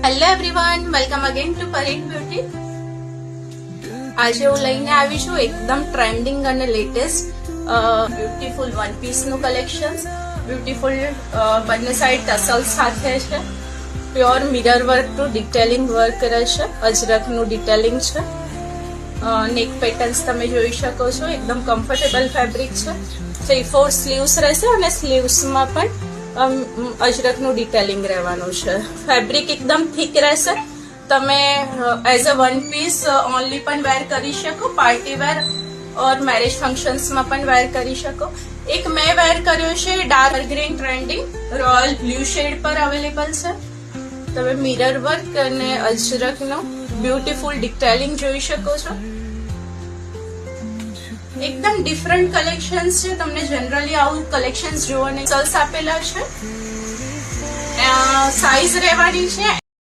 Hello everyone, welcome again to parade beauty. આજે હું લઈને આવી છું એકદમ ટ્રેન્ડિંગ અને લેટેસ્ટ બ્યુટીફુલ વન પીસ નું કલેક્શન. બ્યુટીફુલ બંને સાઈડ ટસલ્સ સાથે છે. Pure mirror work to detailing work રહેશે. અજરકનું ડિટેલિંગ છે. નેક પેટર્ન્સ તમે જોઈ શકો છો. એકદમ કમ્ફર્ટેબલ ફેબ્રિક છે. 3/4 સ્લીવ્સ રહેશે અને સ્લીવ્સમાં પણ અજરકનું ડિટેલિંગ રહેવાનું છે. ફેબ્રિક એકદમ થીક રહેશે. તમે as a one piece only પણ વેર કરી શકો, પાર્ટી વેર ઓર મેરેજ ફંક્શન્સમાં પણ વેર કરી શકો. એક મેં વેર કર્યો છે dark green trending royal blue shade પર અવેલેબલ છે. તમે મિરર વર્ક અને અજરકનું બ્યુટીફુલ ડિટેલિંગ જોઈ શકો છો. એકદમ ડિફરન્ટ કલેક્શન્સ છે. તમને જનરલી આવું કલેક્શન્સ જોવાને સલ્સ આપેલા છે. સાઈઝ રહેવાની છે